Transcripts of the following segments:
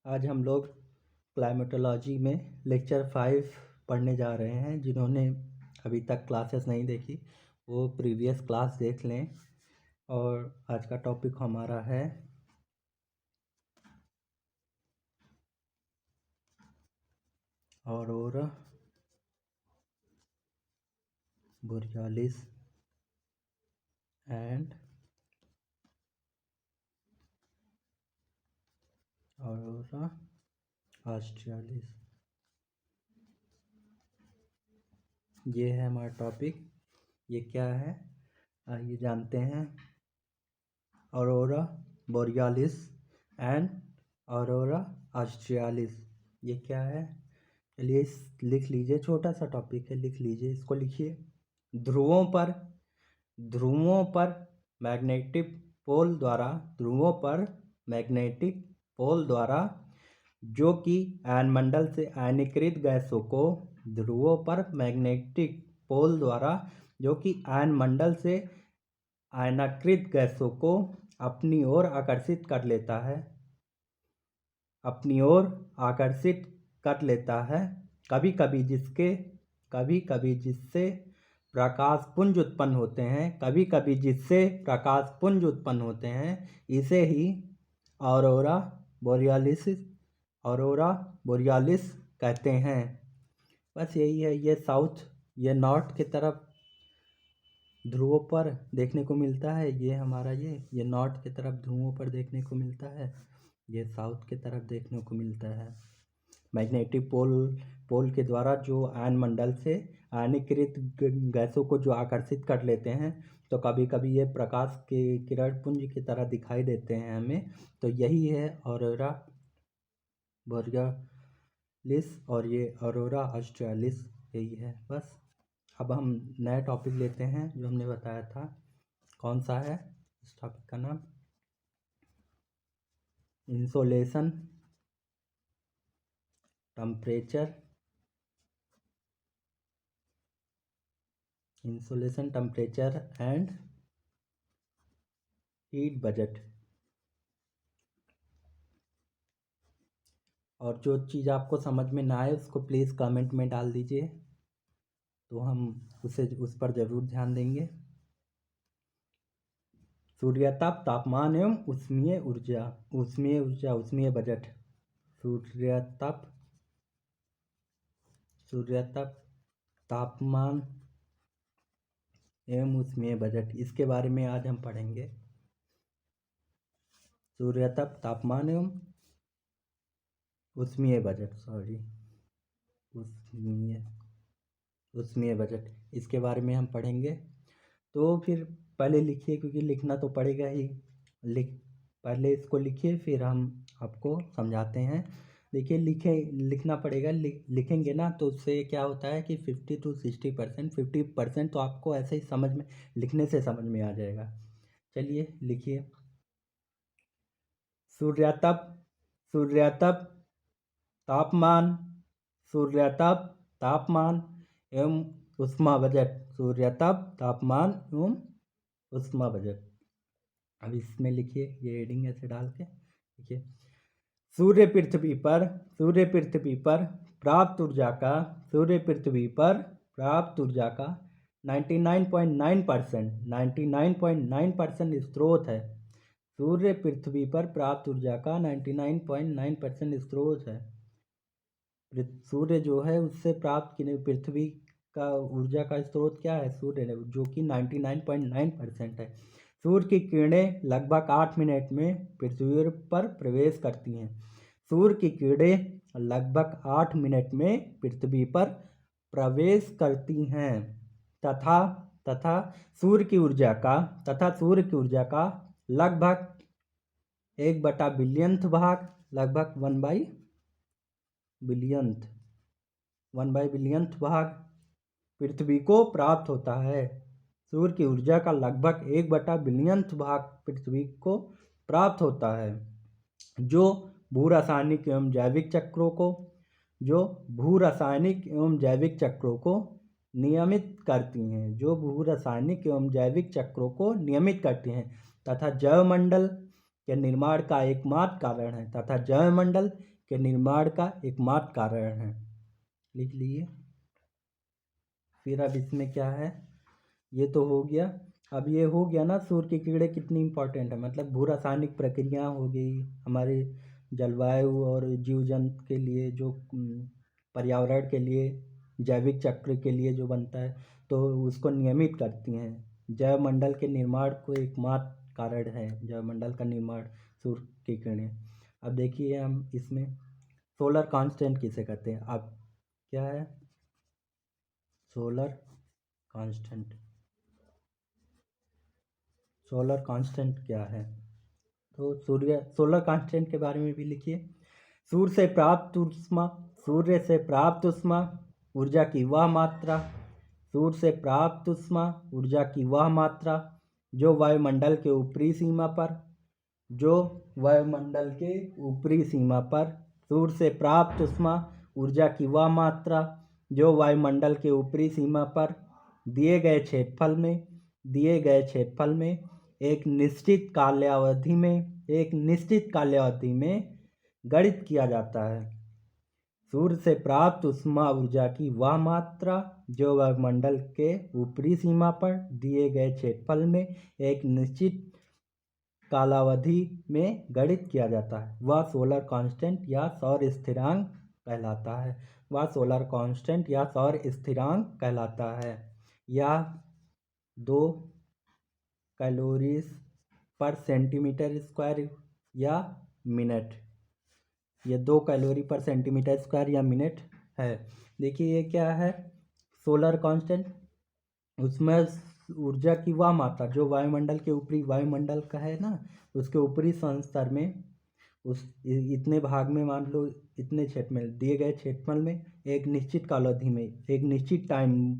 आज हम लोग क्लाइमेटोलॉजी में लेक्चर 5 पढ़ने जा रहे हैं। जिन्होंने अभी तक क्लासेस नहीं देखी वो प्रीवियस क्लास देख लें। और आज का टॉपिक हमारा है aurora borealis and aurora australis. ये है हमारा टॉपिक। ये क्या है आइए जानते हैं। Aurora borealis and aurora australis ये क्या है। चलिए लिख लीजिए, छोटा सा टॉपिक है, लिख लीजिए, इसको लिखिए। ध्रुवों पर मैग्नेटिक पोल द्वारा जो कि आयनमंडल से आयनीकृत गैसों को ध्रुवों पर मैग्नेटिक पोल द्वारा जो कि आयनमंडल से आयनीकृत गैसों को अपनी ओर आकर्षित कर लेता है, कभी कभी जिससे प्रकाश पुंज उत्पन्न होते हैं, इसे ही ऑरोरा बोरियालिस कहते हैं। बस यही है। ये नॉर्थ की तरफ ध्रुवों पर देखने को मिलता है। ये हमारा ये नॉर्थ की तरफ ध्रुवों पर देखने को मिलता है, ये साउथ की तरफ देखने को मिलता है। मैग्नेटिक पोल के द्वारा जो आयनमंडल से आयनीकृत गैसों को जो आकर्षित कर लेते हैं, तो कभी कभी ये प्रकाश के किरण पुंज की तरह दिखाई देते हैं हमें। तो यही है ऑरोरा बोरियालिस और ये ऑरोरा ऑस्ट्रेलिस, यही है बस। अब हम नया टॉपिक लेते हैं जो हमने बताया था। कौन सा है इस टॉपिक का नाम? Insolation temperature and heat budget. और जो चीज़ आपको समझ में ना आए उसको प्लीज़ कमेंट में डाल दीजिए, तो हम उस पर ज़रूर ध्यान देंगे। सूर्यताप, तापमान एवं ऊष्मीय बजट। सूर्यताप, तापमान एवं ऊष्मीय बजट, इसके बारे में आज हम पढ़ेंगे। सूर्यताप, तापमान एवं ऊष्मीय बजट, इसके बारे में हम पढ़ेंगे। तो फिर पहले लिखिए, क्योंकि लिखना तो पड़ेगा ही। पहले इसको लिखिए, फिर हम आपको समझाते हैं। देखिए लिखना पड़ेगा। लिखेंगे ना तो उससे क्या होता है कि 50 to 60%, 50% तो आपको ऐसे ही लिखने से समझ में आ जाएगा। चलिए लिखिए। सूर्यताप, तापमान एवं ऊष्मा बजट। अब इसमें लिखिए, ये हेडिंग ऐसे डाल के लिखिए। सूर्य पृथ्वी पर प्राप्त ऊर्जा का 99.9% स्रोत है। सूर्य पृथ्वी पर प्राप्त ऊर्जा का 99.9% स्रोत है। सूर्य जो है उससे प्राप्त पृथ्वी का ऊर्जा का स्रोत क्या है? सूर्य, जो कि 99.9% है। सूर्य की किरणें लगभग 8 मिनट में पृथ्वी पर प्रवेश करती हैं। सूर्य की किरणें लगभग 8 मिनट में पृथ्वी पर प्रवेश करती हैं तथा सूर्य की ऊर्जा का लगभग 1/बिलियनथ भाग, लगभग 1/बिलियनथ भाग पृथ्वी को प्राप्त होता है। सूर्य की ऊर्जा का लगभग 1/बिलियनथ भाग पृथ्वी को प्राप्त होता है, जो भूरासायनिक एवं जैविक चक्रों को नियमित करती हैं तथा जैवमंडल के निर्माण का एकमात्र कारण है। के निर्माण का एकमात्र कारण है। लिख लीजिए। फिर अब इसमें क्या है, ये तो हो गया। अब ये हो गया ना सूर्य की किरणें कितनी इम्पोर्टेंट है, मतलब भू रासायनिक प्रक्रिया हो गई हमारे जलवायु और जीव जंतु के लिए, जो पर्यावरण के लिए, जैविक चक्र के लिए जो बनता है, तो उसको नियमित करती हैं। जैवमंडल के निर्माण को एकमात्र कारण है जैवमंडल का निर्माण सूर्य की किरणें। अब देखिए हम इसमें सोलर कांस्टेंट किसे कहते हैं। अब क्या है सोलर कांस्टेंट, सोलर कांस्टेंट क्या है, तो सोलर कांस्टेंट के बारे में भी लिखिए। सूर्य से प्राप्त ऊष्मा, सूर्य से प्राप्त ऊष्मा ऊर्जा की वह मात्रा, सूर्य से प्राप्त ऊष्मा ऊर्जा की वह मात्रा जो वायुमंडल के ऊपरी सीमा पर, जो वायुमंडल के ऊपरी सीमा पर, सूर्य से प्राप्त ऊष्मा ऊर्जा की वह मात्रा जो वायुमंडल के ऊपरी सीमा पर दिए गए क्षेत्रफल में एक निश्चित काल्यावधि में गणित किया जाता है। सूर्य से प्राप्त ऊष्मा ऊर्जा की वह मात्रा जो वायुमंडल के ऊपरी सीमा पर दिए गए क्षेत्रफल में एक निश्चित कालावधि में गणित किया जाता है, वह सोलर कांस्टेंट या सौर स्थिरांक कहलाता है। वह सोलर कांस्टेंट या सौर स्थिरांक कहलाता है। यह 2 कैलोरीज पर सेंटीमीटर स्क्वायर या मिनट, ये 2 कैलोरी पर सेंटीमीटर स्क्वायर या मिनट है। देखिए ये क्या है सोलर कांस्टेंट, उसमें ऊर्जा की वह मात्रा जो वायुमंडल के ऊपरी, वायुमंडल का है ना, उसके ऊपरी संस्तर में उस इतने भाग में, मान लो इतने क्षेत्र में, दिए गए क्षेत्रफल में एक निश्चित कालावधि में, एक निश्चित टाइम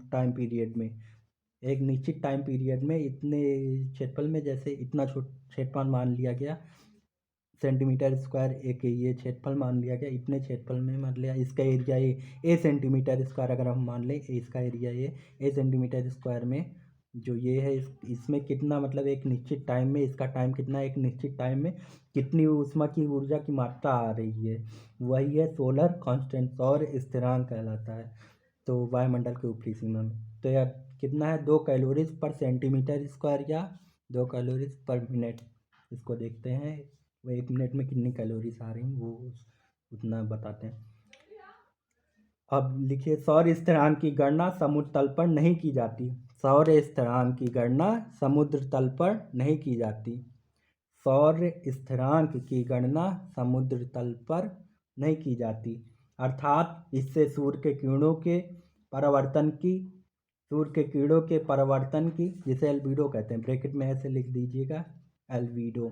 पीरियड में इतने क्षेत्रफल में, जैसे इतना क्षेत्रफल मान लिया गया सेंटीमीटर स्क्वायर, एक ये क्षेत्रफल मान लिया गया, इतने क्षेत्रफल में मान लिया, इसका एरिया ये ए सेंटीमीटर स्क्वायर अगर हम मान लें, इसका एरिया ये ए सेंटीमीटर स्क्वायर में जो ये है, इसमें कितना, मतलब एक निश्चित टाइम में, इसका टाइम कितना, एक निश्चित टाइम में कितनी ऊष्मा की ऊर्जा की मात्रा आ रही है, वही है सोलर कांस्टेंट, सौर स्थिरांक कहलाता है। तो वायुमंडल के ऊपरी सीमा में तो यार कितना है 2 कैलोरीज पर सेंटीमीटर स्क्वायर या 2 कैलोरीज पर मिनट। इसको देखते हैं वो 1 मिनट में कितनी कैलोरीज आ रही वो उतना बताते हैं। अब लिखिए सौर स्थिरांक की गणना समुद्र तल पर नहीं की जाती। सौर स्थिरांक की गणना समुद्र तल पर नहीं की जाती। सौर स्थिरांक की गणना समुद्र तल पर नहीं की जाती, अर्थात इससे सूर्य के किरणों के परावर्तन की, जिसे एल्बिडो कहते हैं, ब्रैकेट में ऐसे लिख दीजिएगा एल्बिडो,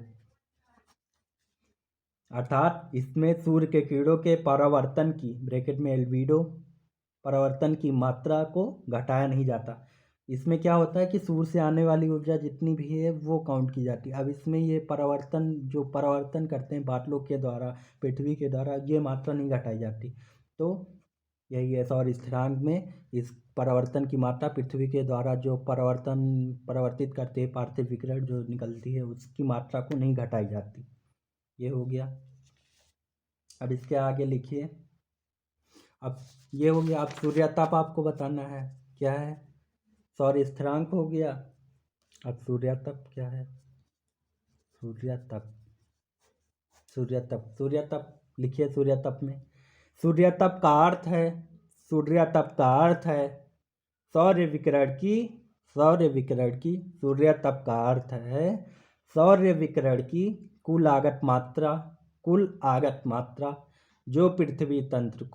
अर्थात इसमें सूर्य के किरणों के परावर्तन की, ब्रैकेट में एल्बिडो, परावर्तन की मात्रा को घटाया नहीं जाता। इसमें क्या होता है कि सूर्य से आने वाली ऊर्जा जितनी भी है वो काउंट की जाती है। अब इसमें ये परावर्तन करते हैं बादलों के द्वारा, पृथ्वी के द्वारा, ये मात्रा नहीं घटाई जाती। तो यही है सौर स्थिरांक में इस परावर्तन की मात्रा, पृथ्वी के द्वारा जो परावर्तित करते हैं पार्थिव विकिरण जो निकलती है, उसकी मात्रा को नहीं घटाई जाती। ये हो गया। अब इसके आगे लिखिए। अब ये हो गया। अब सूर्याताप आपको बताना है क्या है, सौर स्थिरांक हो गया। अब सूर्याताप क्या है, सूर्याताप लिखिए। सूर्याताप में सूर्याताप का अर्थ है सौर्य विकिरण की सूर्याताप का अर्थ है सौर्य विकिरण की कुल आगत मात्रा जो पृथ्वी तंत्र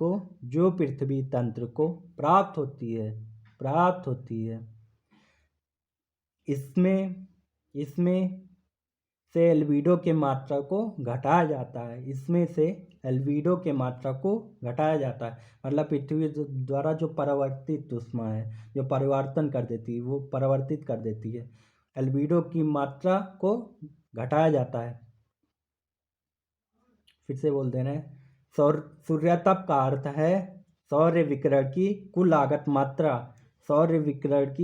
को प्राप्त होती है। इसमें से एल्बिडो के मात्रा को घटाया जाता है। मतलब पृथ्वी द्वारा जो परावर्तित ऊष्मा है, जो परिवर्तन कर देती है, वो परावर्तित कर देती है, एल्बिडो की मात्रा को घटाया जाता है। फिर से बोल दे रहे हैं, सूर्याताप का अर्थ है सौर्य विकिरण की कुल आगत मात्रा, सौर्य विकिरण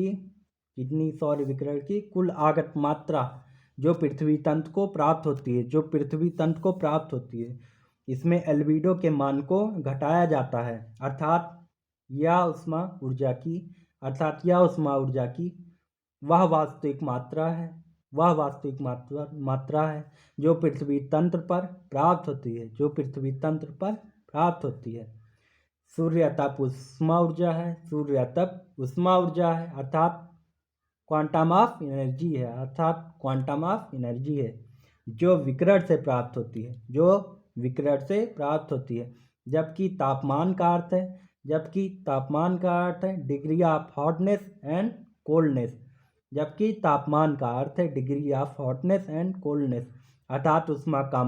की कुल आगत मात्रा जो पृथ्वी तंत्र को प्राप्त होती है, इसमें एल्बिडो के मान को घटाया जाता है, अर्थात यह उष्मा ऊर्जा की वह वास्तविक मात्रा है जो पृथ्वी तंत्र पर प्राप्त होती है। सूर्य तप उष्मा ऊर्जा है, अर्थात क्वांटम ऑफ एनर्जी है जो विकिरण से प्राप्त होती है। जबकि तापमान का अर्थ है degree of hotness and coldness, अर्थात उष्मा का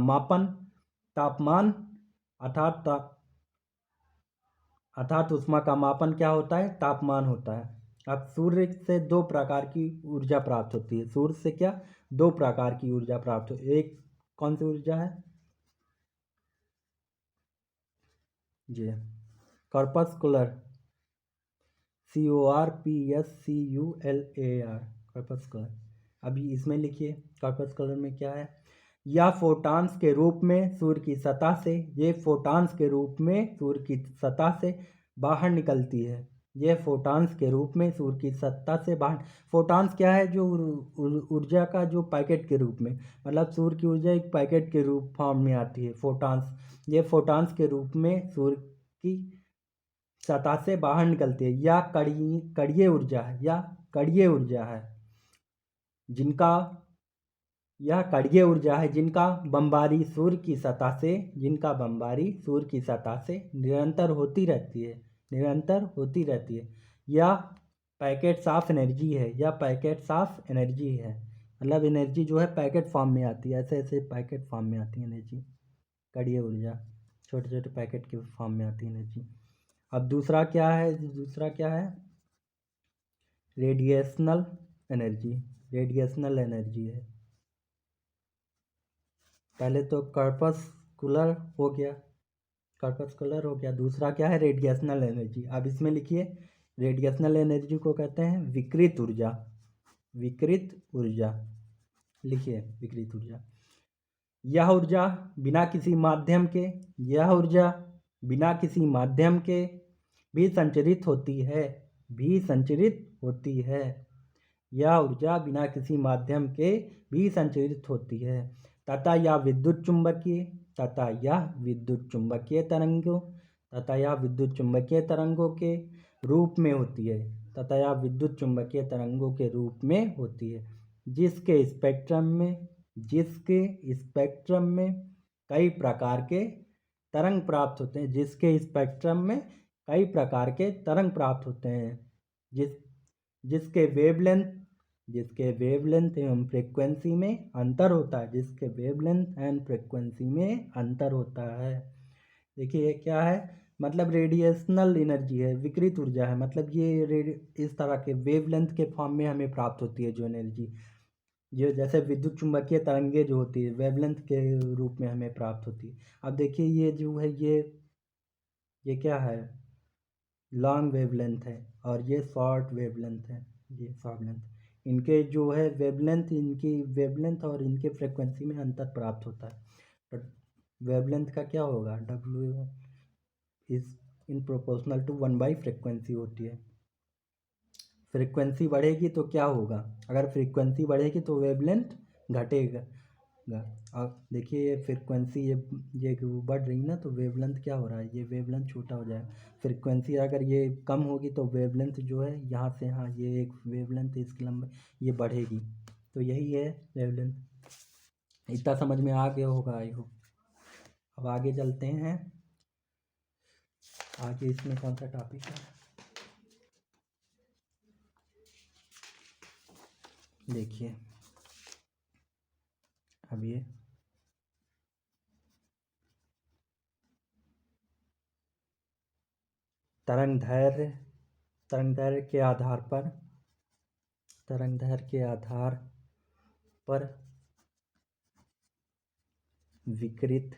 मापन क्या होता है? तापमान होता है। अब सूर्य से दो प्रकार की ऊर्जा प्राप्त होती है। सूर्य से क्या? दो प्रकार की ऊर्जा प्राप्त होती है। एक कौन सी ऊर्जा है? जी, कॉर्पस्कुलर, CORPSCULAR, कॉर्पस्कुलर। अभी इसमें लिखिए कॉर्पस्कुलर में क्या है। यह फोटॉन्स के रूप में सूर्य की सतह से बाहर निकलती है। फोटॉन्स क्या है? जो ऊर्जा का जो पैकेट के रूप में, मतलब सूर्य की ऊर्जा एक पैकेट के रूप फॉर्म में आती है। ये फोटॉन्स के रूप में सूर्य की सतह से बाहर निकलती है। यह कणीय ऊर्जा है जिनका बमबारी सूर्य की सतह से निरंतर होती रहती है। यह पैकेट्स ऑफ एनर्जी है। मतलब एनर्जी जो है पैकेट फॉर्म में आती है, ऐसे पैकेट फॉर्म में आती है एनर्जी। कणीय ऊर्जा छोटे छोटे पैकेट के फॉर्म में आती है एनर्जी। अब दूसरा क्या है? रेडिएशनल एनर्जी है। पहले तो कॉर्पस्कुलर हो गया, दूसरा क्या है? Radiational energy. अब इसमें लिखिए, रेडिएशनल एनर्जी को कहते हैं विकिरित ऊर्जा। लिखिए विकिरित ऊर्जा। यह ऊर्जा बिना किसी माध्यम के भी संचरित होती है। यह ऊर्जा बिना किसी माध्यम के भी संचरित होती है तथा यह विद्युत तरंगों के रूप में होती है। जिसके स्पेक्ट्रम में कई प्रकार के तरंग प्राप्त होते हैं। जिसके वेवलेंथ एवं फ्रीक्वेंसी में अंतर होता है। देखिए ये क्या है? मतलब रेडिएशनल एनर्जी है, विकिरित ऊर्जा है। मतलब ये इस तरह के वेवलेंथ के फॉर्म में हमें प्राप्त होती है जो एनर्जी, जो जैसे विद्युत चुम्बकीय तरंगे जो होती है वेवलेंथ के रूप में हमें प्राप्त होती है। अब देखिए ये जो है ये क्या है? लॉन्ग वेवलेंथ है और ये शॉर्ट वेवलेंथ है। इनके जो है इनकी वेवलेंथ और इनके फ्रीक्वेंसी में अंतर प्राप्त होता है। बट वेवलेंथ का क्या होगा? W is in proportional to 1/, frequency होती है। फ्रीक्वेंसी बढ़ेगी तो क्या होगा? अगर फ्रीक्वेंसी बढ़ेगी तो वेवलेंथ घटेगा। अब देखिए ये फ्रीक्वेंसी ये बढ़ रही ना, तो वेवलेंथ क्या हो रहा है? ये वेवलेंथ छोटा हो जाएगा। फ्रीक्वेंसी अगर ये कम होगी तो वेवलेंथ जो है यहाँ से यहाँ ये एक वेवलेंथ इसकी लंबाई ये बढ़ेगी। तो यही है वेवलेंथ। इतना समझ में आ गया होगा आई होप। अब आगे चलते हैं। आगे इसमें कौन सा टॉपिक है? देखिए अब ये तरंगदैर्घ्य के आधार पर विकिरित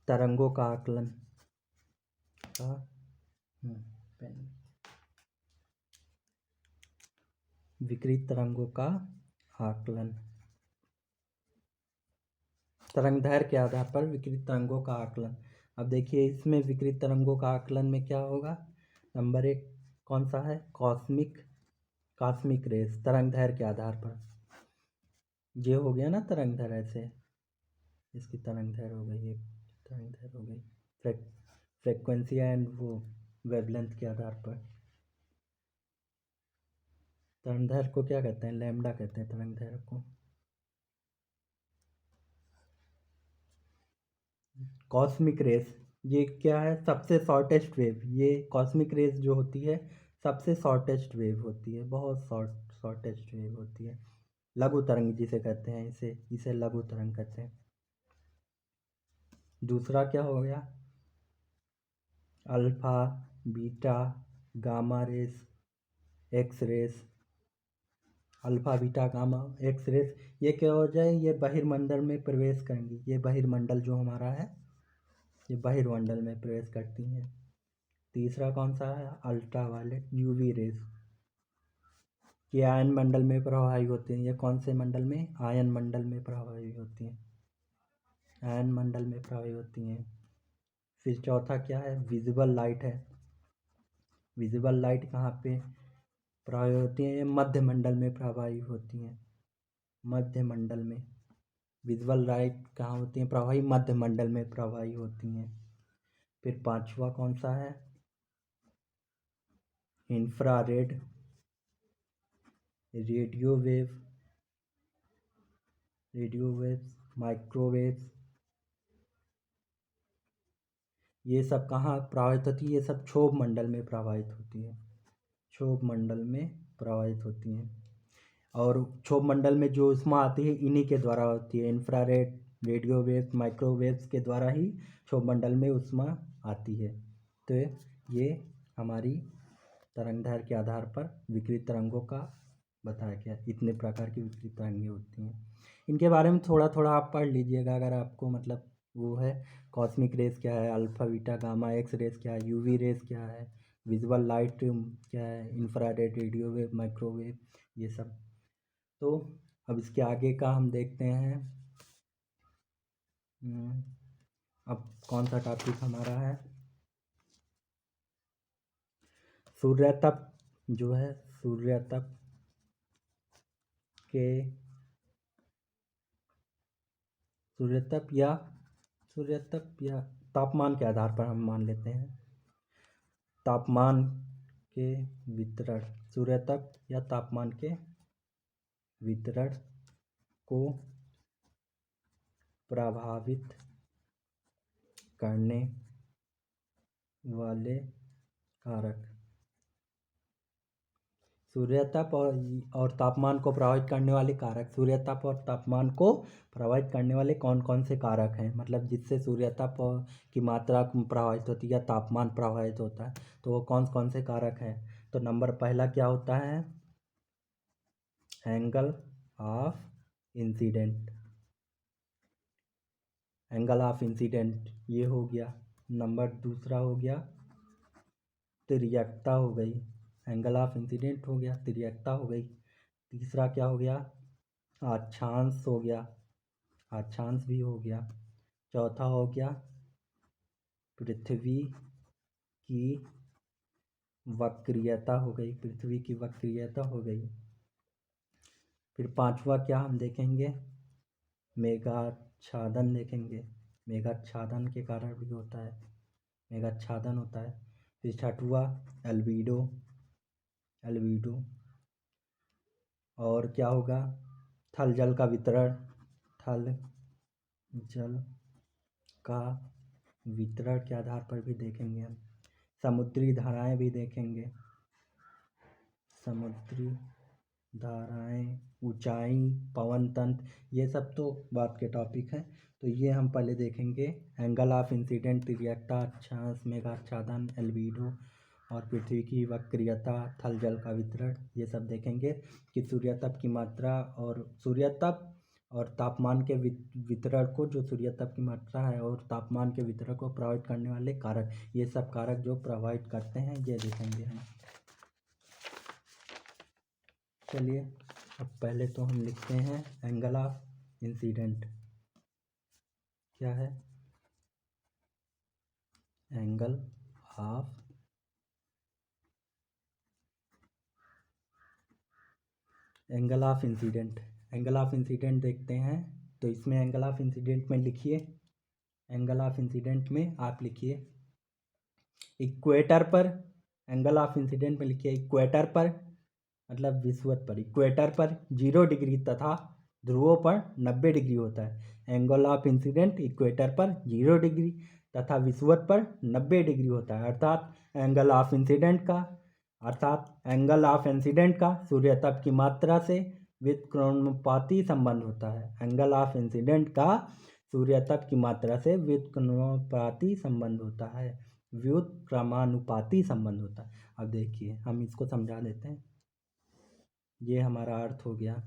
तरंगों का आकलन तरंगदैर्घ्य के आधार पर विकिरित तरंगों का आकलन। अब देखिए इसमें विकिरित तरंगों का आकलन में क्या होगा। नंबर 1 कौन सा है, कॉस्मिक रेस, तरंगदैर्घ्य के आधार पर। ये हो गया ना तरंगदैर्घ्य, ऐसे इसकी तरंगदैर्घ्य हो गई, ये तरंगदैर्घ्य हो गई फ्रेक्वेंसी एंड वो वेवलेंथ के आधार पर। तरंगदैर्घ्य को क्या कहते हैं, लैम्डा कहते हैं तरंगदैर्घ्य को। कॉस्मिक रेस ये क्या है, सबसे शॉर्टेस्ट वेव। ये कॉस्मिक रेस जो होती है सबसे शॉर्टेस्ट वेव होती है, बहुत शॉर्टेस्ट वेव होती है। लघु तरंग जिसे कहते हैं, इसे लघु तरंग कहते हैं। दूसरा क्या हो गया, alpha, beta, gamma rays, x rays. Alpha, beta, gamma, x rays ये क्या हो जाए, ये बहिर्मंडल में प्रवेश करेंगी। ये बहिर्मंडल जो हमारा है, ये बहिर्मंडल में प्रवेश करती हैं। तीसरा कौन सा है, अल्ट्रावायलेट, यूवी रेस। ये आयन मंडल में प्रभावी होती हैं। ये कौन से मंडल में, आयन मंडल में प्रभावी होती हैं, आयन मंडल में प्रभावी होती हैं। फिर चौथा क्या है, विजिबल लाइट है। विजिबल लाइट कहाँ पे प्रभावी होती हैं, ये मध्य मंडल में प्रभावी होती हैं, मध्य मंडल में। विजिबल लाइट कहाँ होती हैं प्रभावी, मध्य मंडल में प्रभावी होती हैं। फिर पांचवा कौन सा है, इंफ्रारेड, रेडियो वेव्स, माइक्रोवेव्स। ये सब कहाँ प्रभावित होती है, ये सब क्षोभ मंडल में प्रभावित होती है, क्षोभ मंडल में प्रभावित होती हैं। और क्षोभ मंडल में जो ऊष्मा आती है इन्हीं के द्वारा होती है, इंफ्रारेड, रेडियो वेव्स, माइक्रोवेव्स के द्वारा ही क्षोभ मंडल में ऊष्मा आती है। तो ये हमारी तरंगदैर्घ्य के आधार पर विकिरित तरंगों का बताया गया। इतने प्रकार की विकिरित तरंगें होती हैं, इनके बारे में थोड़ा थोड़ा आप पढ़ लीजिएगा अगर आपको मतलब वो है। कॉस्मिक रेस क्या है, alpha, beta, gamma, x rays क्या है, यूवी रेस क्या है, विजुअल लाइट क्या है, इंफ्रारेड, रेडियो वेव, माइक्रोवेव, ये सब। तो अब इसके आगे का हम देखते हैं। अब कौन सा टॉपिक हमारा है, सूर्य तप जो है, सूर्य तप के सूर्य तप या तापमान के आधार पर हम मान लेते हैं, तापमान के वितरण, सूर्य तप या तापमान के वितरण को प्रभावित करने वाले कारक। सूर्यताप और तापमान को प्रभावित करने वाले कारक, सूर्यताप और तापमान को प्रभावित करने वाले कौन कौन से कारक हैं, मतलब जिससे सूर्यताप की मात्रा प्रभावित होती है या तापमान प्रभावित होता है, तो वो कौन कौन से कारक हैं। तो नंबर पहला क्या होता है, angle of incident, angle of incident ये हो गया। नंबर दूसरा हो गया तिर्यकता हो गई, एंगल ऑफ इंसिडेंट हो गया, तिर्यकता हो गई। तीसरा क्या हो गया, अक्षांश हो गया, अक्षांश भी हो गया। चौथा हो गया पृथ्वी की वक्रीयता हो गई, पृथ्वी की वक्रीयता हो गई। फिर पांचवा क्या हम देखेंगे, मेघाच्छादन देखेंगे, मेघाच्छादन के कारण भी होता है, मेघाच्छादन होता है। फिर छठवा एल्बिडो, और क्या होगा, थल जल का वितरण, थल जल का वितरण के आधार पर भी देखेंगे हम। समुद्री धाराएं भी देखेंगे, समुद्री धाराएं, ऊंचाई, पवन तंत्र, ये सब तो बात के टॉपिक हैं। तो ये हम पहले देखेंगे, एंगल ऑफ इंसिडेंट, तिर्यकता, अक्षांश, मेघाच्छादन, एल्बिडो और पृथ्वी की वक्रीयता, थल जल का वितरण, ये सब देखेंगे कि सूर्यताप की मात्रा और सूर्यताप और तापमान के वितरण को, जो सूर्यताप की मात्रा है और तापमान के वितरण को प्रभावित करने वाले कारक, ये सब कारक जो प्रभावित करते हैं ये देखेंगे हम। चलिए अब पहले तो हम लिखते हैं एंगल ऑफ इंसिडेंट। क्या है, angle of incident. Angle of incident देखते हैं, तो इसमें एंगल ऑफ इंसिडेंट में लिखिए, एंगल ऑफ इंसिडेंट में आप लिखिए इक्वेटर पर, एंगल ऑफ इंसिडेंट में लिखिए इक्वेटर पर, मतलब विषुवत पर, इक्वेटर पर 0 डिग्री तथा ध्रुवों पर 90 डिग्री होता है। एंगल ऑफ इंसिडेंट इक्वेटर पर 0 डिग्री तथा विषुवत पर 90 डिग्री होता है। अर्थात एंगल ऑफ इंसिडेंट का सूर्य तप की मात्रा से व्युत्क्रमानुपाती संबंध होता है। एंगल ऑफ इंसिडेंट का सूर्य तप की मात्रा से व्युत्क्रमानुपाती संबंध होता है, व्युत्क्रमानुपाती संबंध होता है। अब देखिए हम इसको समझा देते हैं। ये हमारा अर्थ हो गया,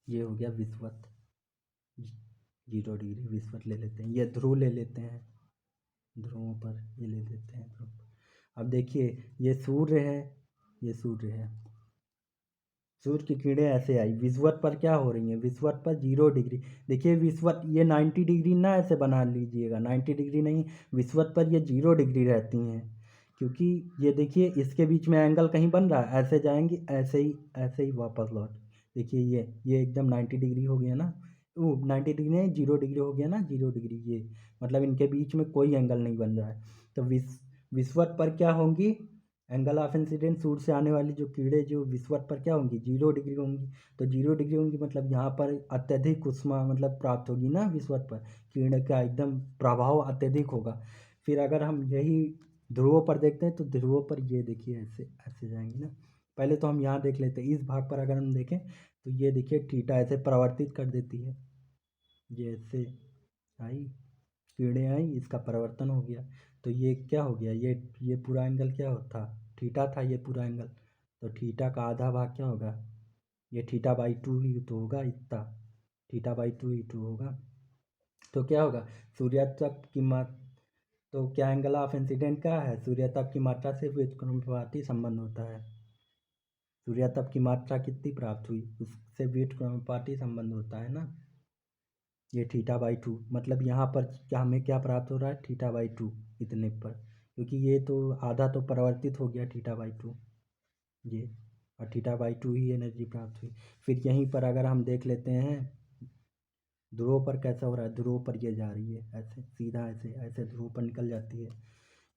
ये हो गया विषुवत 0 डिग्री, विषुवत ले लेते हैं। ये ध्रुव ले लेते हैं, ध्रुवों पर ये ले लेते हैं ध्रुव। अब देखिए ये सूर्य है, ये सूर्य है, सूर्य की किरणें ऐसे आई, विषुवत पर क्या हो रही हैं, विषुवत पर 0 डिग्री। देखिए विषुवत ये 90 डिग्री ना ऐसे बना लीजिएगा, 90 डिग्री नहीं, विषुवत पर ये 0 डिग्री रहती हैं, क्योंकि ये देखिए इसके बीच में एंगल कहीं बन रहा है, ऐसे जाएंगे ऐसे ही वापस लौट। देखिए ये एकदम 90 डिग्री हो गया ना, 90 डिग्री नहीं 0 डिग्री हो गया ना, 0 डिग्री, ये मतलब इनके बीच में कोई एंगल नहीं बन रहा है। तो विषुवत पर क्या होंगी, एंगल ऑफ इंसिडेंट सूर्य से आने वाली जो किरणें जो विषुवत पर क्या होंगी, 0 डिग्री होंगी। तो 0 डिग्री होंगी मतलब यहाँ पर अत्यधिक ऊष्मा मतलब प्राप्त होगी ना विषुवत पर, किरण का एकदम प्रभाव अत्यधिक होगा। फिर अगर हम यही ध्रुवों पर देखते हैं, तो ध्रुवों पर ये देखिए ऐसे ऐसे जाएंगे ना। पहले तो हम यहाँ देख लेते हैं, इस भाग पर अगर हम देखें तो ये देखिए थीटा ऐसे परिवर्तित कर देती है, ये ऐसे आई, किरणें आई, इसका परिवर्तन हो गया, तो ये क्या हो गया, ये पूरा एंगल क्या होता, थीटा था ये पूरा एंगल, तो थीटा का आधा भाग क्या होगा, ये थीटा बाई 2 ही तो होगा, इतना थीटा बाई 2 ही तो होगा। तो क्या होगा, सूर्यातप की मात्रा, तो क्या एंगल ऑफ इंसिडेंट क्या है, सूर्यातप की मात्रा से व्युत्क्रमानुपाती संबंध होता है। सूर्यातप की मात्रा कितनी प्राप्त हुई, उससे व्युत्क्रमानुपाती संबंध होता है ना। ये थीटा बाई 2 मतलब यहाँ पर क्या हमें क्या प्राप्त हो रहा है, थीटा बाई 2 इतने पर, क्योंकि ये तो आधा तो परिवर्तित हो गया थीटा बाई 2, ये और थीटा बाई 2 ही एनर्जी प्राप्त हुई। फिर यहीं पर अगर हम देख लेते हैं ध्रुव पर कैसा हो रहा है, ध्रुव पर ये जा रही है ऐसे सीधा, ऐसे ऐसे ध्रुव पर निकल जाती है।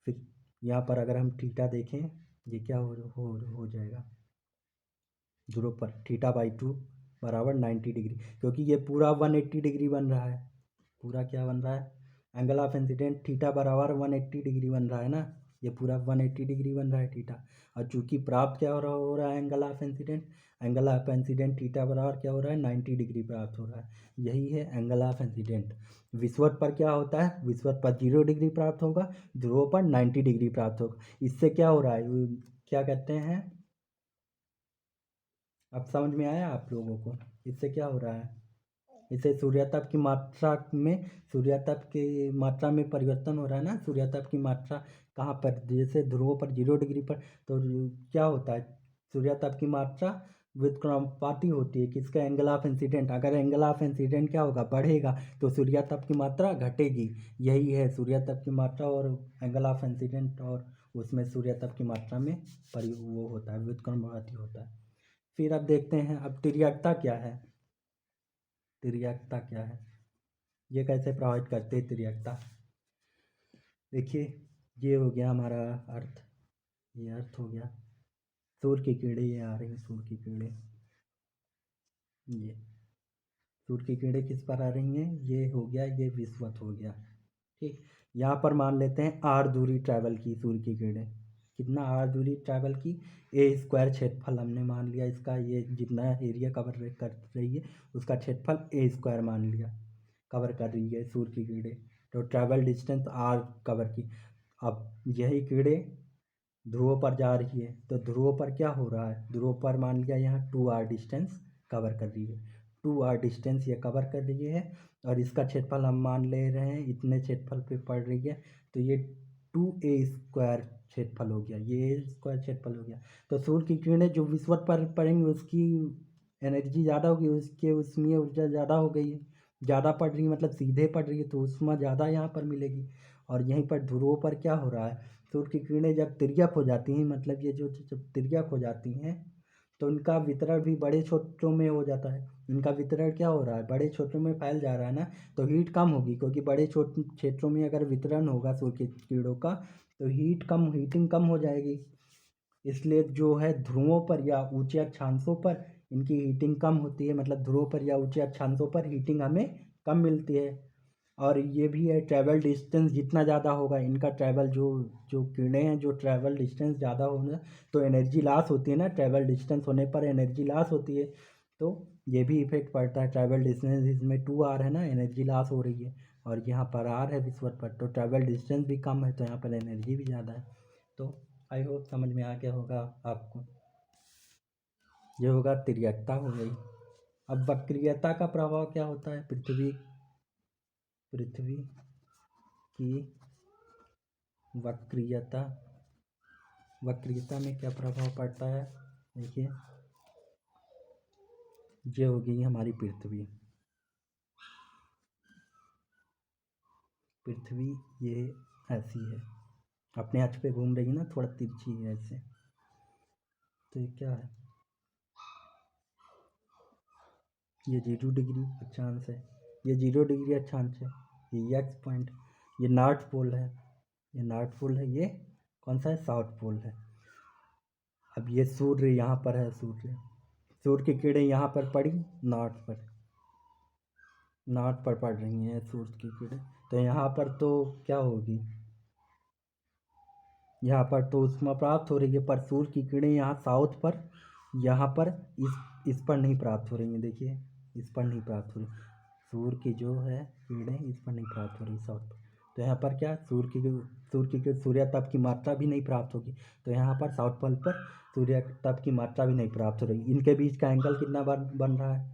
फिर यहाँ पर अगर हम थीटा देखें, ये क्या हो जाएगा, ध्रुव पर थीटा बाई 2 बराबर 90 डिग्री, क्योंकि ये पूरा 180 डिग्री बन रहा है, पूरा क्या बन रहा है, एंगल ऑफ इंसिडेंट थीटा बराबर 180 डिग्री बन रहा है ना, ये पूरा 180 डिग्री बन रहा है थीटा। और चूंकि प्राप्त क्या हो रहा है एंगल ऑफ इंसिडेंट थीटा बराबर क्या हो रहा है, 90 डिग्री प्राप्त हो रहा है, यही है एंगल ऑफ इंसिडेंट। विषुवत पर क्या होता है, विषुवत पर 0 डिग्री प्राप्त होगा, ध्रुव पर 90 डिग्री प्राप्त होगा। इससे क्या हो रहा है, क्या कहते हैं, अब समझ में आया आप लोगों को, इससे क्या हो रहा है, इससे सूर्यातप की मात्रा में परिवर्तन हो रहा है ना। सूर्यातप की मात्रा कहाँ पर, जैसे ध्रुवों पर 0 डिग्री पर, तो क्या होता है, सूर्यातप की मात्रा व्युत्क्रमानुपाती होती है किसका, एंगल ऑफ इंसिडेंट। अगर एंगल ऑफ इंसिडेंट क्या होगा, बढ़ेगा, तो सूर्यातप की मात्रा घटेगी। यही है सूर्यातप की मात्रा और एंगल ऑफ इंसिडेंट, और उसमें सूर्यातप की मात्रा में वो होता है, व्युत्क्रमानुपाती होता है। फिर अब देखते हैं अब तिर्यकता क्या है, तिर्यकता क्या है, ये कैसे प्रभावित करते हैं तिर्यकता। देखिए ये हो गया हमारा अर्थ, ये अर्थ हो गया, सूर्य की किरणें ये आ रही हैं, सूर्य की किरणें, ये सूर्य की किरणें किस पर आ रही हैं, ये हो गया, ये विषुवत हो गया। ठीक, यहाँ पर मान लेते हैं आर दूरी ट्रैवल की सूर्य की किरणें, कितना आर दूरी ट्रैवल की, ए स्क्वायर क्षेत्रफल हमने मान लिया इसका, ये जितना एरिया कवर कर रही है उसका क्षेत्रफल ए स्क्वायर मान लिया, कवर कर रही है सूर्य की किरणें, तो ट्रैवल डिस्टेंस आर कवर की। अब यही किरणें ध्रुवों पर जा रही है, तो ध्रुवों पर क्या हो रहा है, ध्रुवों पर मान लिया यहाँ 2r डिस्टेंस कवर कर रही है, 2r डिस्टेंस ये कवर कर रही है, और इसका क्षेत्रफल हम मान ले रहे हैं इतने क्षेत्रफल पे पड़ रही है, तो ये 2a स्क्वायर क्षेत्रफल हो गया, ये a स्क्वायर क्षेत्रफल हो गया। तो सूर्य की किरणें जो विषुवत पर पड़ेंगी उसकी एनर्जी ज़्यादा होगी, उसके उसमें ऊर्जा ज़्यादा हो गई है, ज़्यादा पड़ रही है मतलब सीधे पड़ रही है तो ऊष्मा ज़्यादा यहाँ पर मिलेगी। और यहीं पर ध्रुवों पर क्या हो रहा है, सूर्य की किरणें जब तिर्यक हो जाती हैं, मतलब ये जो जब तिर्यक हो जाती हैं तो इनका वितरण भी बड़े क्षेत्रों में हो जाता है। इनका वितरण क्या हो रहा है, बड़े क्षेत्रों में फैल जा रहा है ना, तो हीट कम होगी, क्योंकि बड़े क्षेत्रों में अगर वितरण होगा सूर्य की किरणों का तो हीटिंग कम हो जाएगी। इसलिए जो है ध्रुवों पर या ऊंचे अक्षांशों पर इनकी हीटिंग कम होती है, मतलब ध्रुवों पर या ऊंचे अक्षांशों पर हीटिंग हमें कम मिलती है। और ये भी है, ट्रैवल डिस्टेंस जितना ज़्यादा होगा इनका ट्रैवल जो जो किरणें हैं, जो ट्रैवल डिस्टेंस ज़्यादा होना तो एनर्जी लॉस होती है ना, ट्रैवल डिस्टेंस होने पर एनर्जी लॉस होती है। तो ये भी इफेक्ट पड़ता है, ट्रैवल डिस्टेंस इसमें 2r है ना, एनर्जी लॉस हो रही है, और यहाँ पर r है विश्व पर, तो ट्रैवल डिस्टेंस भी कम है तो यहाँ पर एनर्जी भी ज़्यादा है। तो आई होप समझ में आ गया होगा आपको। ये होगा तिर्यकता हो गई। अब वक्रीयता का प्रभाव क्या होता है, पृथ्वी की वक्रीयता में क्या प्रभाव पड़ता है, देखिए ये होगी हमारी पृथ्वी ये ऐसी है, अपने अक्ष पे घूम रही है ना, थोड़ा तिरछी है ऐसे। तो ये क्या है, ये 0 डिग्री अक्षांश है, ये 0 डिग्री अक्षांश है, ये एक्स पॉइंट, ये नॉर्थ पोल है, ये नॉर्थ पोल है, ये कौन सा है, साउथ पोल है। अब ये सूर्य यहाँ पर है, सूर्य की किरणें यहाँ पर पड़ी, नॉर्थ पर पड़ रही हैं सूर्य की किरणें, तो यहाँ पर तो क्या होगी, यहाँ पर तो ऊष्मा प्राप्त हो रही है, पर सूर्य की किरणें यहाँ साउथ पर, यहाँ पर इस पर नहीं प्राप्त हो रही हैं, देखिए इस पर नहीं प्राप्त हो रही, सूर्य की जो है किरणें इस पर नहीं प्राप्त हो रही साउथ पर। तो यहाँ पर क्या, सूर्य तप की मात्रा भी नहीं प्राप्त होगी, तो यहाँ पर साउथ पोल पर सूर्य तप की मात्रा भी नहीं प्राप्त हो रही। इनके बीच का एंगल कितना बन रहा है,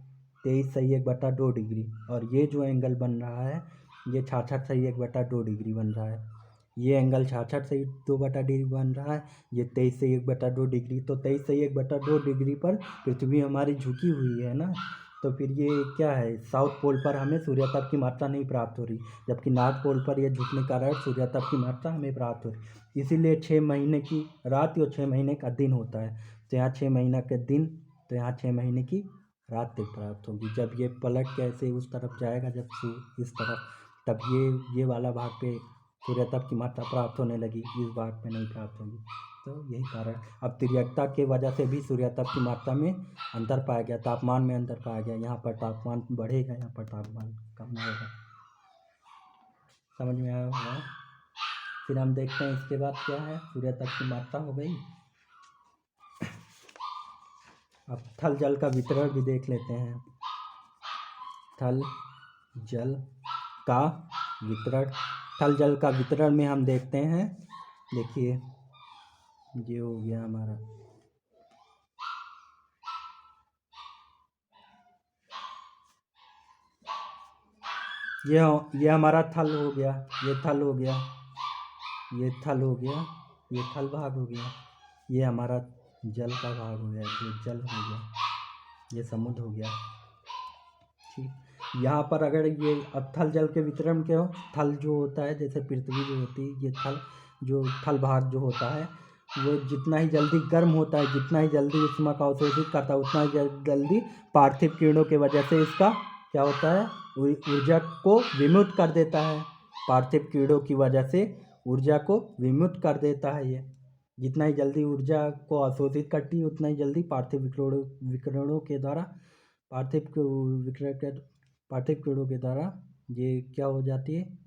23/1/2 डिग्री, और ये जो एंगल बन रहा है ये 66/1/2 डिग्री बन रहा है। ये एंगल 66/2/2 बन रहा है, ये 23/1/2 डिग्री, तो 23/1/2 डिग्री पर पृथ्वी हमारी झुकी हुई है ना, तो फिर ये क्या है, साउथ पोल पर हमें सूर्यताप की मात्रा नहीं प्राप्त हो रही, जबकि नॉर्थ पोल पर ये झुकने के कारण सूर्यताप की मात्रा हमें प्राप्त हो रही। इसीलिए 6 महीने की रात और 6 महीने का दिन होता है, तो यहाँ 6 महीना के दिन, तो यहाँ 6 महीने की रात तक प्राप्त होगी। जब ये पलट कैसे उस तरफ जाएगा, जब इस तरफ, तब ये वाला भाग पे सूर्यताप की मात्रा प्राप्त होने लगी, इस भाग पे नहीं प्राप्त होगी। तो यही कारण, अब तिर्यकता के वजह से भी सूर्यताप की मात्रा में अंतर पाया गया, तापमान में अंतर पाया गया, यहाँ पर तापमान बढ़ेगा, यहाँ पर तापमान कम होगा। समझ में आया होगा। फिर हम देखते हैं इसके बाद क्या है, सूर्यताप की मात्रा हो गई। अब थल जल का वितरण भी देख लेते हैं, थल जल का वितरण। थल जल का वितरण में हम देखते हैं, देखिए ये हो गया हमारा, ये हमारा थल हो गया, ये थल हो गया, ये थल हो गया, ये थल भाग हो गया, ये हमारा जल का भाग हो गया, ये जल हो गया, ये समुद्र हो गया। ठीक, यहाँ पर अगर ये अब थल जल के वितरण के हो, थल जो होता है जैसे पृथ्वी जो होती है, ये थल भाग जो होता है वो जितना ही जल्दी गर्म होता है, जितना ही जल्दी ऊष्मा का अवशोषित करता है, उतना ही जल्दी पार्थिव किरणों की वजह से इसका क्या होता है, ऊर्जा को विमुक्त कर देता है। पार्थिव किरणों की वजह से ऊर्जा को विमुक्त कर देता है। ये जितना ही जल्दी ऊर्जा को अवशोषित करती है, उतना ही जल्दी विकिरणों के द्वारा पार्थिव किरणों के द्वारा ये क्या हो जाती है,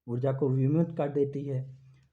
ऊर्जा को विमुक्त कर देती है।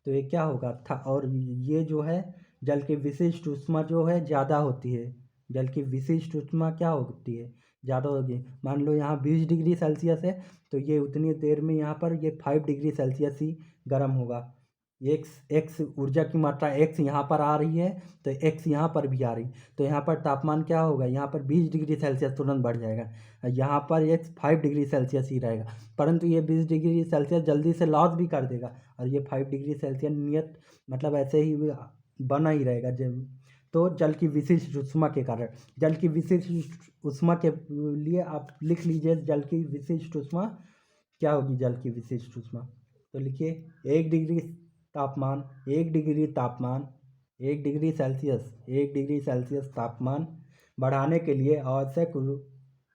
तो ये क्या होगा था, और ये जो है जल की विशिष्ट ऊष्मा जो है ज़्यादा होती है, जल की विशिष्ट ऊष्मा क्या होती है, ज़्यादा होगी। मान लो यहाँ 20 डिग्री सेल्सियस है, तो ये उतनी देर में यहाँ पर ये 5 डिग्री सेल्सियस ही गर्म होगा। एक्स ऊर्जा की मात्रा एक्स यहाँ पर आ रही है, तो एक्स यहाँ पर भी आ रही, तो यहाँ पर तापमान क्या होगा, यहाँ पर 20 डिग्री सेल्सियस तुरंत बढ़ जाएगा, यहाँ पर एक्स 5 डिग्री सेल्सियस ही रहेगा। परंतु ये 20 डिग्री सेल्सियस जल्दी से लॉस भी कर देगा, और ये 5 डिग्री सेल्सियस नियत मतलब ऐसे ही बना ही रहेगा। जब तो जल की विशिष्ट ऊष्मा के कारण, जल की विशिष्ट ऊष्मा के लिए आप लिख लीजिए जल की विशिष्ट ऊष्मा क्या होगी। जल की विशिष्ट ऊष्मा तो लिखिए 1 डिग्री तापमान, 1 डिग्री तापमान, 1 डिग्री सेल्सियस तापमान बढ़ाने के लिए आवश्यक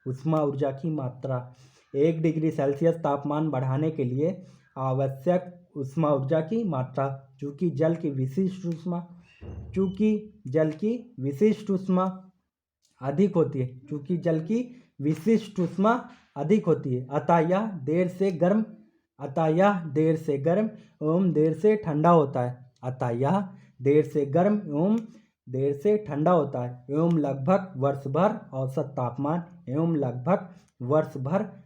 ऊष्मा ऊर्जा की मात्रा। 1 डिग्री सेल्सियस तापमान बढ़ाने के लिए आवश्यक ऊष्मा ऊर्जा की मात्रा। चूँकि जल की विशिष्ट ऊष्मा अधिक होती है, चूँकि जल की विशिष्ट ऊष्मा अधिक होती है, अतः यह देर से गर्म एवं देर से ठंडा होता है। अतः यह देर से गर्म एवं देर से ठंडा होता है एवं लगभग वर्ष भर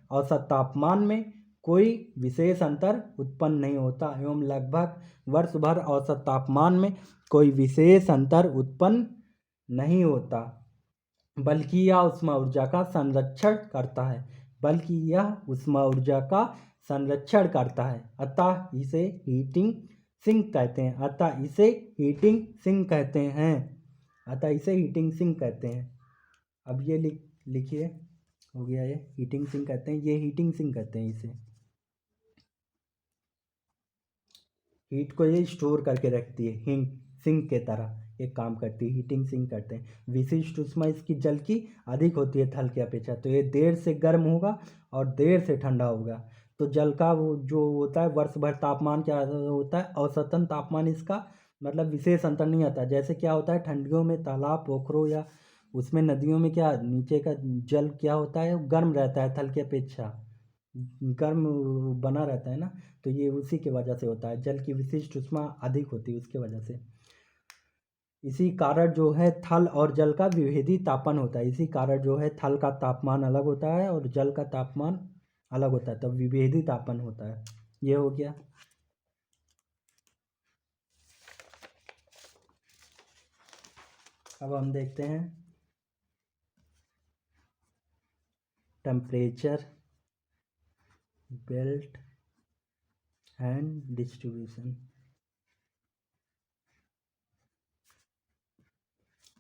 औसत तापमान में कोई विशेष अंतर उत्पन्न नहीं होता एवं लगभग वर्ष भर औसत तापमान में कोई विशेष अंतर उत्पन्न नहीं होता, बल्कि यह ऊष्मा ऊर्जा का संरक्षण करता है। अतः इसे हीटिंग सिंक कहते हैं। अब ये लिखिए, हो गया ये हीटिंग सिंक कहते हैं इसे। हीट को ये स्टोर करके रखती है, सिंक के तरह एक काम करती है, हीटिंग सिंक करते हैं। विशिष्ट ऊष्मा इसकी जल की अधिक होती है थल की अपेक्षा, तो ये देर से गर्म होगा और देर से ठंडा होगा। तो जल का वो जो होता है वर्ष भर तापमान क्या होता है, औसतन तापमान इसका मतलब विशेष अंतर नहीं आता। जैसे क्या होता है ठंडियों में तालाब पोखरों या उसमें नदियों में क्या नीचे का जल क्या होता है गर्म रहता है, थल की अपेक्षा गर्म बना रहता है ना, तो ये उसी की वजह से होता है, जल की विशिष्ट ऊष्मा अधिक होती है उसके वजह से। इसी कारण जो है थल और जल का विभेदी तापन होता है। इसी कारण जो है थल का तापमान अलग होता है और जल का तापमान अलग होता है, तब विभेदी तापन होता है। ये हो गया। अब हम देखते हैं temperature belt and distribution.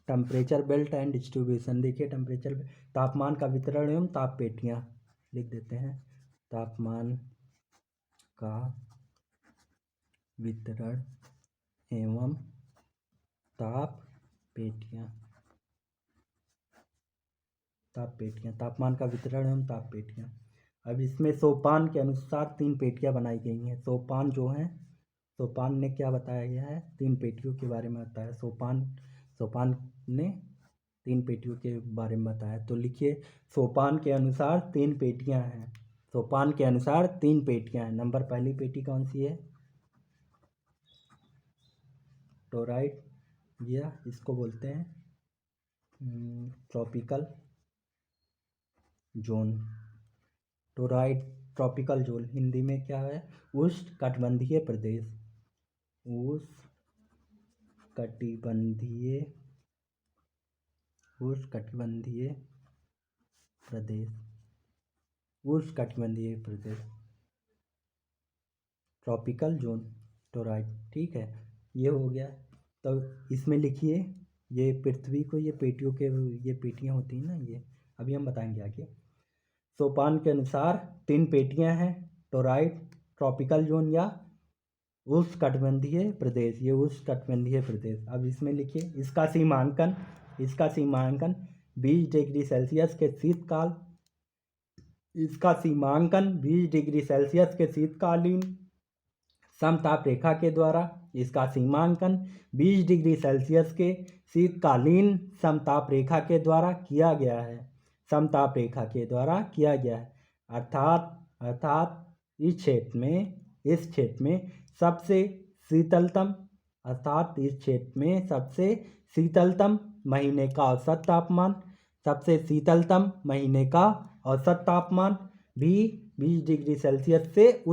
Temperature belt and distribution देखिए, टेम्परेचर तापमान का वितरण एवं ताप पेटियाँ लिख देते हैं। तापमान का वितरण एवं ताप पेटियाँ, तापमान का वितरण एवं ताप पेटियाँ। अब इसमें सोपान के अनुसार 3 पेटियाँ बनाई गई हैं। सोपान जो हैं, सोपान ने क्या बताया गया है, 3 पेटियों के बारे में बताया। सोपान ने 3 पेटियों के बारे में बताया। तो लिखिए सोपान के अनुसार 3 पेटियाँ हैं। नंबर पहली पेटी कौन सी है, टोराइड, या इसको बोलते हैं tropical zone. Toroid tropical zone Hindi में क्या है, उष्णकटिबंधीय प्रदेश। उष्णकटिबंधीय प्रदेश, ट्रॉपिकल जोन टोराइड। ठीक है, ये हो गया। तो इसमें लिखिए ये पृथ्वी को ये पेटियाँ होती हैं ना, ये अभी हम बताएंगे आगे। सोपान के अनुसार 3 पेटियाँ हैं, टोराइड, ट्रॉपिकल जोन या उष्णकटिबंधीय प्रदेश, ये उष्णकटिबंधीय प्रदेश। अब इसमें लिखिए इसका सीमांकन 20 डिग्री सेल्सियस के शीतकाल, इसका सीमांकन 20 डिग्री सेल्सियस के शीतकालीन समताप रेखा के द्वारा, इसका सीमांकन 20 डिग्री सेल्सियस के शीतकालीन समताप रेखा के द्वारा किया गया है। अर्थात इस क्षेत्र में सबसे शीतलतम महीने का औसत तापमान भी 20 डिग्री सेल्सियस से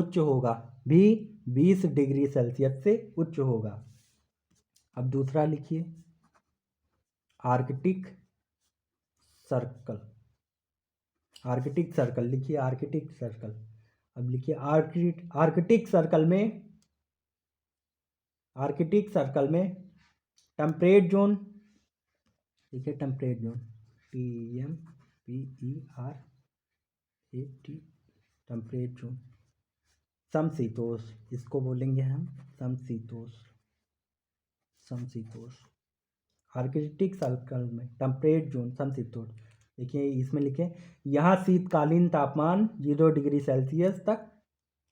उच्च होगा। अब दूसरा लिखिए आर्कटिक सर्कल। अब लिखिए आर्कटिक सर्कल में टेम्परेट जोन ठीक है, temperate zone, TMPERAT, temperate zone. समशीतोष्ण इसको बोलेंगे हम, समशीतोष्ण, समशीतोष्ण। आर्कटिक सर्कल में टेम्परेट जोन समशीतोष्ण। देखिए इसमें लिखे, यहाँ शीतकालीन तापमान 0 डिग्री सेल्सियस तक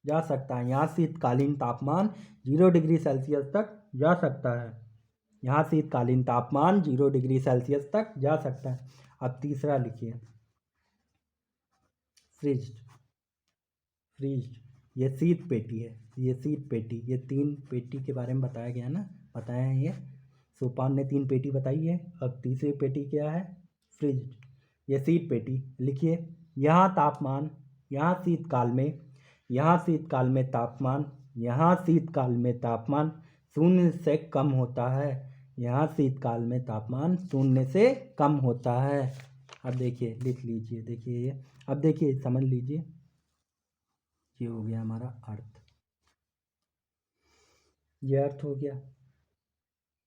जा सकता है। यहाँ शीतकालीन तापमान 0 डिग्री सेल्सियस तक जा सकता है। यहाँ शीतकालीन तापमान 0 डिग्री सेल्सियस तक जा सकता है। अब तीसरा लिखिए, फ्रिज, फ्रिज ये शीत पेटी है, ये शीत पेटी, ये 3 पेटी के बारे में बताया गया ना, बताया है ये सोपान ने 3 पेटी बताई है। अब तीसरी पेटी क्या है, फ्रिज, ये शीत पेटी। लिखिए, यहाँ तापमान, यहाँ शीतकाल में, यहाँ शीतकाल में तापमान, यहाँ शीतकाल में तापमान 0 से कम होता है। यहाँ शीतकाल में तापमान 0 से कम होता है। अब देखिए, लिख लीजिए, देखिए ये, अब देखिए समझ लीजिए, ये हो गया हमारा अर्थ, ये अर्थ हो गया,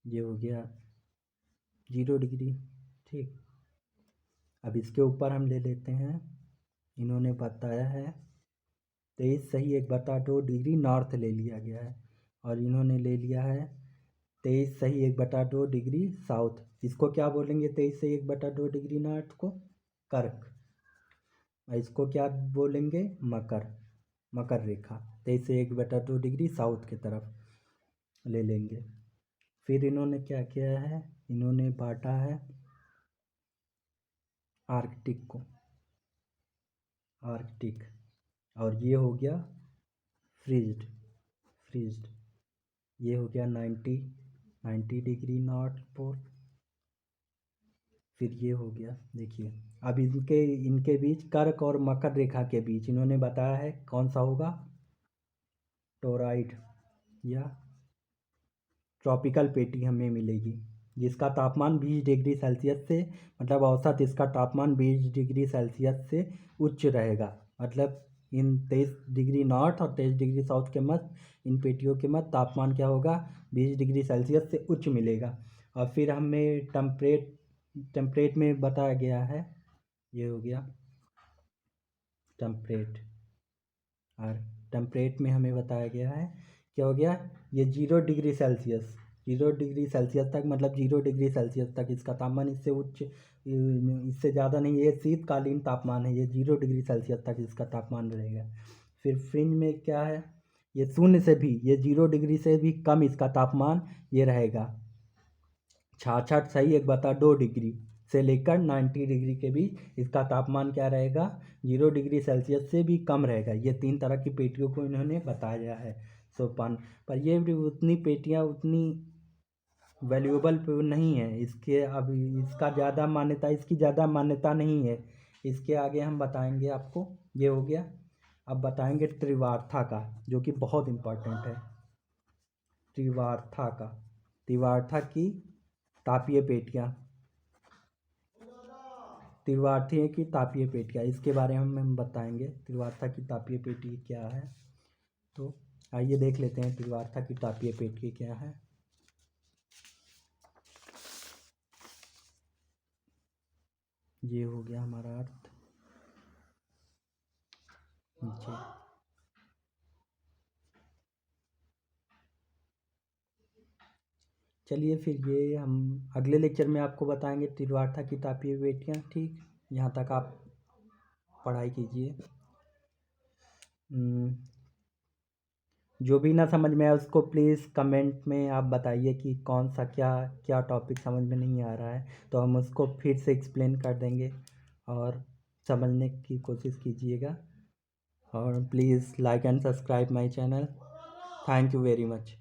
ये हो गया 0 डिग्री। ठीक, अब इसके ऊपर हम ले लेते हैं, इन्होंने बताया है 23 सही 1/2 डिग्री नॉर्थ ले लिया गया है, और इन्होंने ले लिया है 23 सही 1/2 डिग्री साउथ। इसको क्या बोलेंगे, 23 से 1/2 डिग्री नॉर्थ को कर्क, और इसको क्या बोलेंगे, मकर, मकर रेखा। 23 से 1/2 डिग्री साउथ की तरफ ले लेंगे। फिर इन्होंने क्या किया है, इन्होंने बांटा है आर्कटिक को, आर्कटिक, और ये हो गया फ्रीज्ड, फ्रीज्ड, ये हो गया 90 डिग्री नॉर्थ पोल। फिर ये हो गया, देखिए अब इनके बीच कर्क और मकर रेखा के बीच इन्होंने बताया है कौन सा होगा, टोरॉइड या ट्रॉपिकल पेटी हमें मिलेगी, जिसका तापमान 20 डिग्री सेल्सियस से, मतलब औसत इसका तापमान 20 डिग्री सेल्सियस से उच्च रहेगा। मतलब इन 23 डिग्री नॉर्थ और 23 डिग्री साउथ के मध्य, इन पेटियों के मध्य तापमान क्या होगा, 20 डिग्री सेल्सियस से उच्च मिलेगा। और फिर हमें टेम्परेट में बताया गया है, ये हो गया टेम्परेट, और टेम्परेट में हमें बताया गया है क्या हो गया, ये 0 डिग्री सेल्सियस, 0 डिग्री सेल्सियस तक, मतलब 0 डिग्री सेल्सियस तक इसका तापमान, इससे उच्च, इससे ज़्यादा नहीं, ये शीतकालीन तापमान है, ये 0 डिग्री सेल्सियस तक इसका तापमान रहेगा। फिर फ्रिंज में क्या है, ये 0 से भी, ये 0 डिग्री से भी कम इसका तापमान ये रहेगा, 66 सही 1/2 डिग्री से लेकर 90 डिग्री के बीच इसका तापमान क्या रहेगा, 0 डिग्री सेल्सियस से भी कम रहेगा। ये 3 तरह की पेटियों को इन्होंने बताया है सोपान पर। ये भी उतनी पेटियाँ उतनी वैल्यूएबल नहीं है, इसके अब इसका ज़्यादा मान्यता, इसकी ज़्यादा मान्यता नहीं है। इसके आगे हम बताएंगे आपको, ये हो गया। अब बताएंगे त्रिवार्था का, जो कि बहुत इम्पोर्टेंट है, त्रिवार्था का, त्रिवार्था की तापीय पेटियाँ, त्रिवार्थियों की तापीय पेटियाँ, इसके बारे में हम बताएंगे त्रिवार्था की तापीय पेटी क्या है। तो आइए देख लेते हैं त्रिवार्था की तापीय पेटी क्या है। ये हो गया हमारा अर्थ नीचे। चलिए फिर ये हम अगले लेक्चर में आपको बताएंगे त्रिवार्था की तापीय पेटियाँ। ठीक, यहाँ तक आप पढ़ाई कीजिए। जो भी ना समझ में आए उसको प्लीज़ कमेंट में आप बताइए कि कौन सा क्या क्या टॉपिक समझ में नहीं आ रहा है, तो हम उसको फिर से एक्सप्लेन कर देंगे और समझने की कोशिश कीजिएगा। और please like and subscribe my channel. Thank you very much.